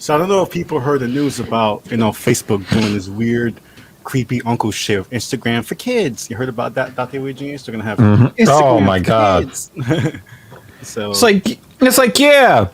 So I don't know if people heard the news about Facebook doing this weird, creepy uncle shit with Instagram for kids. You heard about that? Thought they were genius. They're gonna have Oh Instagram my for god. kids. It's So like yeah,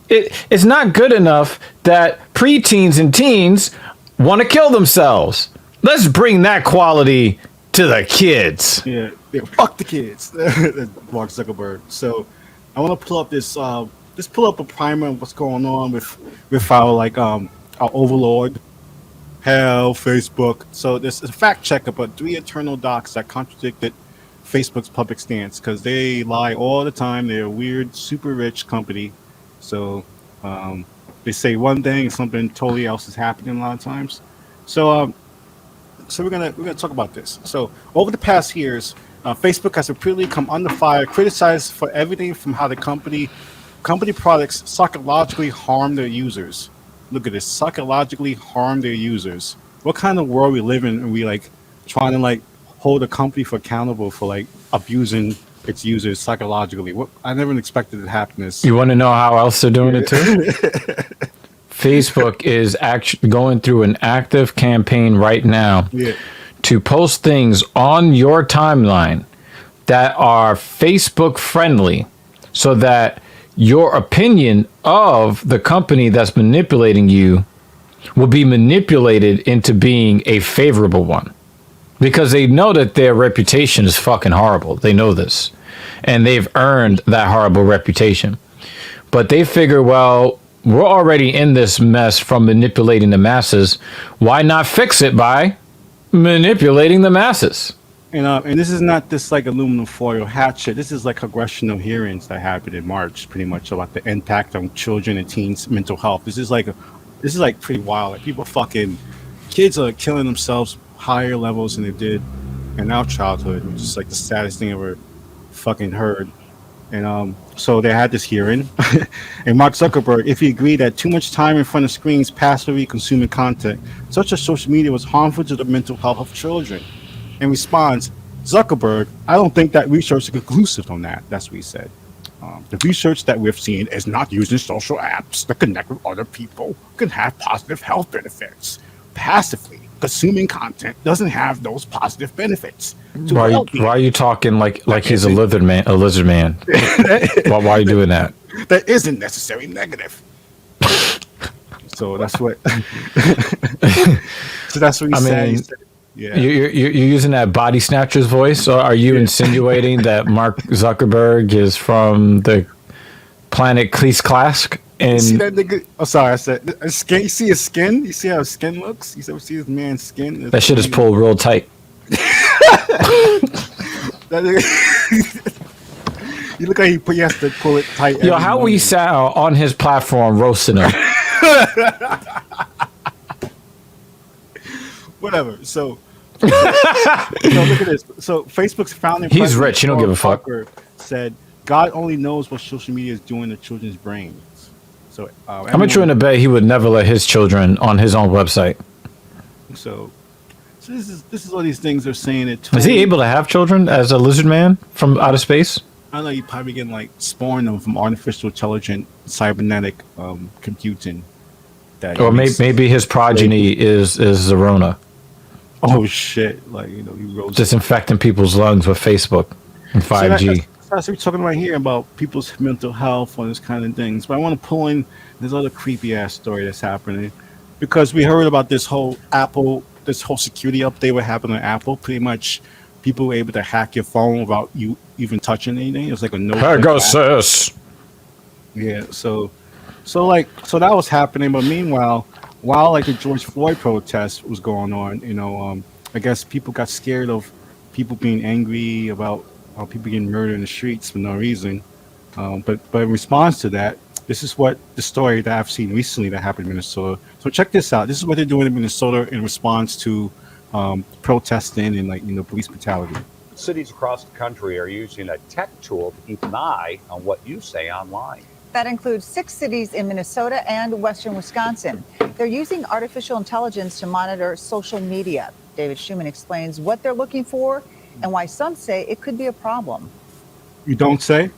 it's not good enough that preteens and teens want to kill themselves. Let's bring that quality to the kids. yeah, fuck the kids. That's Mark Zuckerberg. So I want to pull up this. Just pull up a primer of what's going on with our overlord. Hell, Facebook. So there's a fact checker, but 3 internal docs that contradicted Facebook's public stance because they lie all the time. They're a weird, super rich company. So they say one thing and something totally else is happening a lot of times. So we're gonna talk about this. So over the past years, Facebook has repeatedly come under fire, criticized for everything from how the company products psychologically harm their users. Look at this, psychologically harm their users. What kind of world we live in? And we like trying to like hold a company for accountable for like abusing its users psychologically. What I never expected it to happen. This. You want to know how else they're doing it too? Facebook is actually going through an active campaign right now Yeah. to post things on your timeline that are Facebook friendly so that your opinion of the company that's manipulating you will be manipulated into being a favorable one because they know that their reputation is fucking horrible. They know this and they've earned that horrible reputation. But they figure, well, we're already in this mess from manipulating the masses. Why not fix it by manipulating the masses? And this is not this like aluminum foil hatchet. This is like congressional hearings that happened in March, pretty much about the impact on children and teens' mental health. This is like pretty wild. Like people fucking kids are killing themselves higher levels than they did in our childhood, which is like the saddest thing I ever fucking heard. And so they had this hearing, and Mark Zuckerberg, if he agreed that too much time in front of screens passively consuming content, such as social media, was harmful to the mental health of children. In response, Zuckerberg, I don't think that research is conclusive on that. That's what he said. The research that we've seen is not using social apps to connect with other people can have positive health benefits. Passively consuming content doesn't have those positive benefits. Why are you talking like he's a lizard man? A lizard man. Why are you doing that? That isn't necessarily negative. So that's what. So that's what he said. He said. Yeah. You're using that body snatcher's voice, or are you insinuating that Mark Zuckerberg is from the planet Cleese Clask? And see that nigga? Oh, sorry, I said skin. You see his skin? You see how his skin looks? You see this man's skin? that shit is pulled real tight. That nigga, you look like he has to pull it tight. Yo, how we sat on his platform roasting him? Whatever. So look at this. So Facebook's founding He's president, rich. He don't give a fuck. Zucker, said God only knows what social media is doing to children's brains. So I'm going to bet he would never let his children on his own website. So this is all these things they're saying. Is he able to have children as a lizard man from outer space? I know you probably can like spawn them from artificial intelligent cybernetic computing. That Or maybe his progeny is Zerona. Oh shit! Like he rose Disinfecting people's lungs with Facebook and 5G. So that's what we're talking about here about people's mental health and this kind of things. But I want to pull in this other creepy ass story that's happening because we heard about this whole security update what happened on Apple. Pretty much, people were able to hack your phone without you even touching anything. It was like a no. Pegasus. Yeah. So that was happening. But meanwhile, while like the George Floyd protest was going on, I guess people got scared of people being angry about people getting murdered in the streets for no reason. But in response to that, this is what the story that I've seen recently that happened in Minnesota. So check this out. This is what they're doing in Minnesota in response to protesting and police brutality. Cities across the country are using a tech tool to keep an eye on what you say online. That includes 6 cities in Minnesota and western Wisconsin. They're using artificial intelligence to monitor social media. David Schumann explains what they're looking for and why some say it could be a problem. You don't say?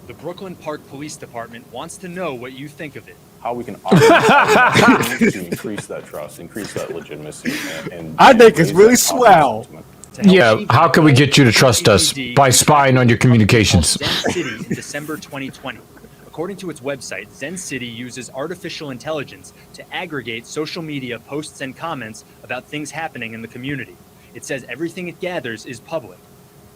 The Brooklyn Park Police Department wants to know what you think of it. how we can automate to increase that trust, increase that legitimacy, and I think it's raise really that positive swell. sentiment. Yeah, how can we get you to trust us? By spying on your communications. Zen City in December 2020. According to its website, Zen City uses artificial intelligence to aggregate social media posts and comments about things happening in the community. It says everything it gathers is public.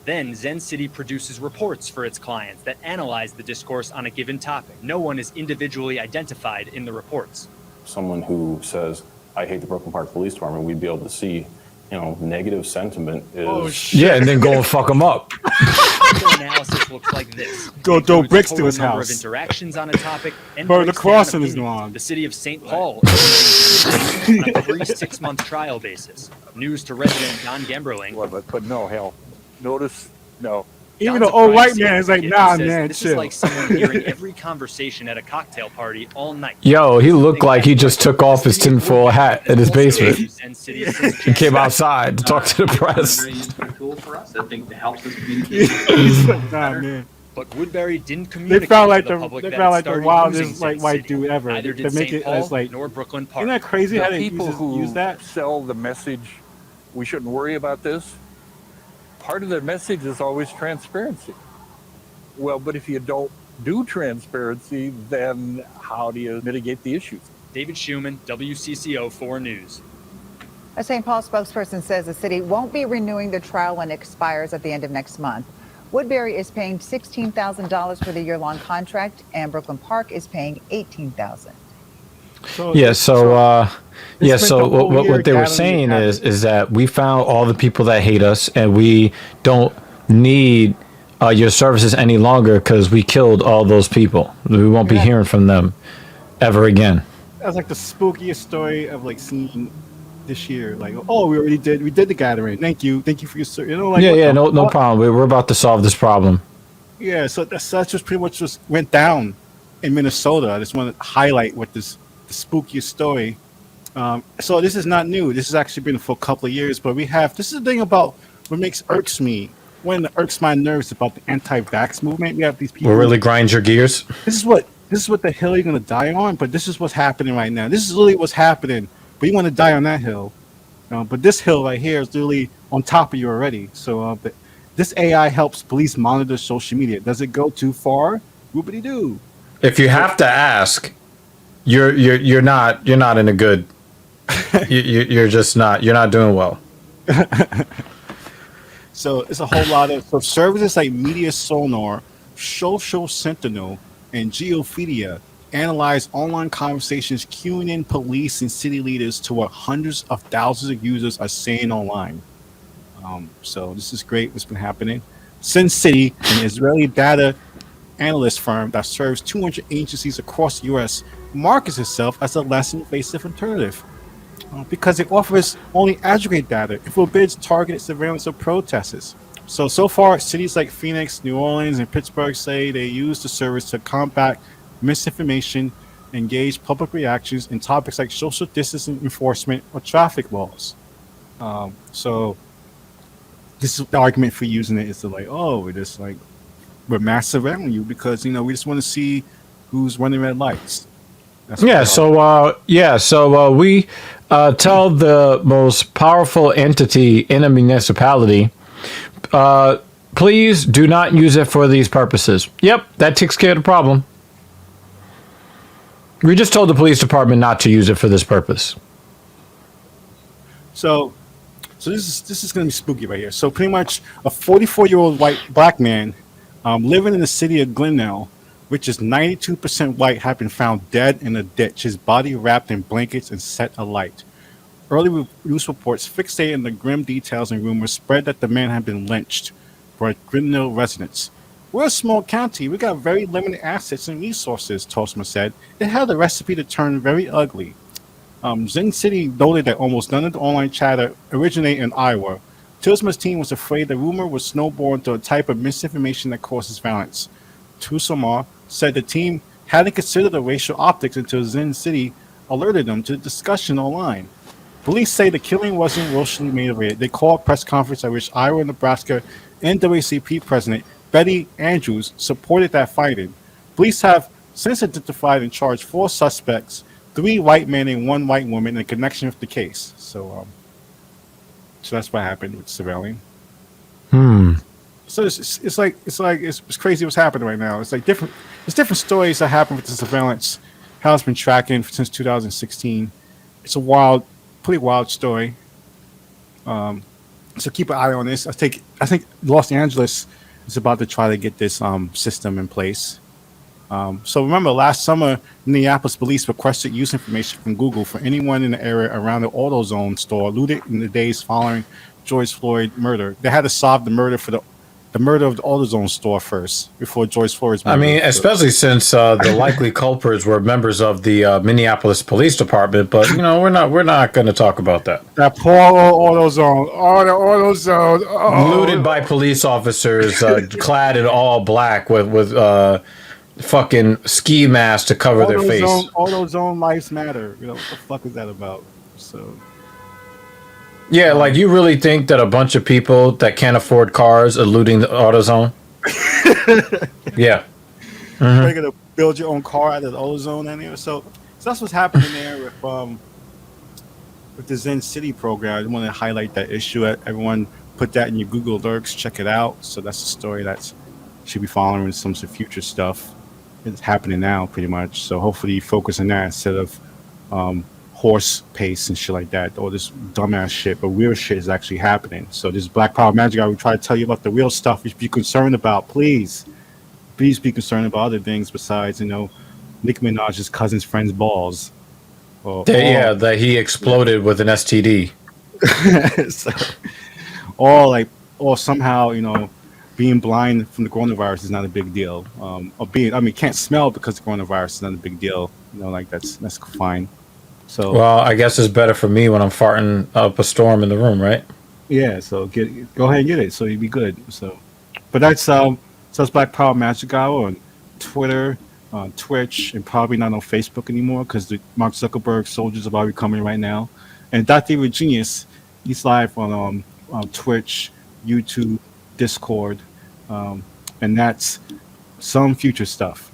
Then Zen City produces reports for its clients that analyze the discourse on a given topic. No one is individually identified in the reports. Someone who says, I hate the Brooklyn Park Police Department, we'd be able to see, negative sentiment is... Yeah, and then go and fuck them up. The analysis looks like this. Go It throw includes bricks to total his number house. Of interactions on a topic and Bro, the breaks down crossing is opinions. wrong. The city of St. Paul is on a free 6-month trial basis. News to resident Don Gemberling. Well, but no, hell. Notice, no. Even Don's the a old crime white scene man is like, advocate nah, who says man, this chill. is like someone hearing every conversation at a cocktail party all night. Yo, he looked like he just took off his tinfoil hat in his basement. He came outside to talk to the press. Very useful tool for us. I think it helps us communicate. He's like, nah, man. But Woodbury didn't communicate They found like to the the public they that found it like the started wildest using like Zen white City. dude ever. Neither To did make St. it as Paul like, nor Brooklyn Park. isn't that crazy how The they people who use that? sell the message, we shouldn't worry about this. Part of the message is always transparency. Well, but if you don't do transparency, then how do you mitigate the issues? David Schumann, WCCO 4 News. A St. Paul spokesperson says the city won't be renewing the trial when it expires at the end of next month. Woodbury is paying $16,000 for the year-long contract, and Brooklyn Park is paying $18,000. Yeah, so what they were gathering saying the is that we found all the people that hate us, and we don't need your services any longer because we killed all those people. We won't be hearing from them ever again. That's like the spookiest story of like seeing this year. Like, oh, we did the gathering. Thank you for your service. Like, No problem. We're about to solve this problem. Yeah, so that's just pretty much just went down in Minnesota. I just want to highlight what the spookiest story. So this is not new. This has actually been for a couple of years, but this is the thing about what irks me. One that irks my nerves about the anti-vax movement. We have these people. Will really grind your gears. This is what the hill you're gonna die on. But this is what's happening right now. This is literally what's happening. But you want to die on that hill. But this hill right here is literally on top of you already. So this AI helps police monitor social media. Does it go too far? Whoopity doo. If you have to ask, you're not in a good. You're just not. You're not doing well. So it's a whole lot of services like Media Sonar, Social Sentinel, and Geophilia analyze online conversations, queuing in police and city leaders to what hundreds of thousands of users are saying online. So this is great. What's been happening? Sin City, an Israeli data analyst firm that serves 200 agencies across the U.S., markets itself as a less invasive alternative. Because it offers only aggregate data. It forbids targeted surveillance of protesters. So far, cities like Phoenix, New Orleans, and Pittsburgh say they use the service to combat misinformation, engage public reactions in topics like social distancing enforcement or traffic laws. So this is the argument for using it is to we're mass surveilling you because we just want to see who's running red lights. So we tell the most powerful entity in a municipality, please do not use it for these purposes. Yep, that takes care of the problem. We just told the police department not to use it for this purpose. So this is going to be spooky right here. So pretty much a 44-year-old black man living in the city of Glenelg, which is 92% white, had been found dead in a ditch, his body wrapped in blankets and set alight. Early news reports fixated on the grim details and rumors spread that the man had been lynched for Glenelg residents. We're a small county. We got very limited assets and resources, Tosma said. It had a recipe to turn very ugly. Zen City noted that almost none of the online chatter originated in Iowa. Tosma's team was afraid the rumor would snowball into a type of misinformation that causes violence. Tusama said the team hadn't considered the racial optics until Zen City alerted them to the discussion online. Police say the killing wasn't racially motivated. They called a press conference at which Iowa and Nebraska NAACP President Betty Andrews supported that finding. Police have since identified and charged 4 suspects, 3 white men and 1 white woman, in connection with the case. So that's what happened with surveilling. So it's crazy what's happening right now. It's like different stories that happen with the surveillance. How it's been tracking since 2016. It's a pretty wild story. So keep an eye on this. I think Los Angeles is about to try to get this system in place. So remember, last summer, Minneapolis police requested use information from Google for anyone in the area around the AutoZone store looted in the days following George Floyd murder. They had to solve the murder for the murder of the AutoZone store first before George Floyd's murder. I mean, especially since the likely culprits were members of the Minneapolis Police Department. But we're not going to talk about that. That poor AutoZone. Oh, the AutoZone. Oh. Looted by police officers, clad in all black with fucking ski masks to cover their face. AutoZone lives matter. What the fuck is that about? So. Yeah, like you really think that a bunch of people that can't afford cars are looting the AutoZone? Yeah. Mm-hmm. You're gonna build your own car out of the AutoZone in there. So that's what's happening there with the Zen City program. I want to highlight that issue. Everyone put that in your Google alerts. Check it out. So that's a story that should be following some future stuff. It's happening now, pretty much. So hopefully you focus on that instead of horse pace and shit like that, all this dumbass shit, but real shit is actually happening. So this Black Power Magic guy, we try to tell you about the real stuff you should be concerned about. Please be concerned about other things besides, Nicki Minaj's cousin's friend's balls. That he exploded with an STD. Or somehow, being blind from the coronavirus is not a big deal. Can't smell because the coronavirus is not a big deal. That's fine. So, well, I guess it's better for me when I'm farting up a storm in the room, right? Yeah. So go ahead and get it. So you'll be good. So, but that's Black Power Magic Hour on Twitter, on Twitch, and probably not on Facebook anymore because the Mark Zuckerberg soldiers are probably coming right now. And Dr. Genius, he's live on Twitch, YouTube, Discord, and that's some future stuff.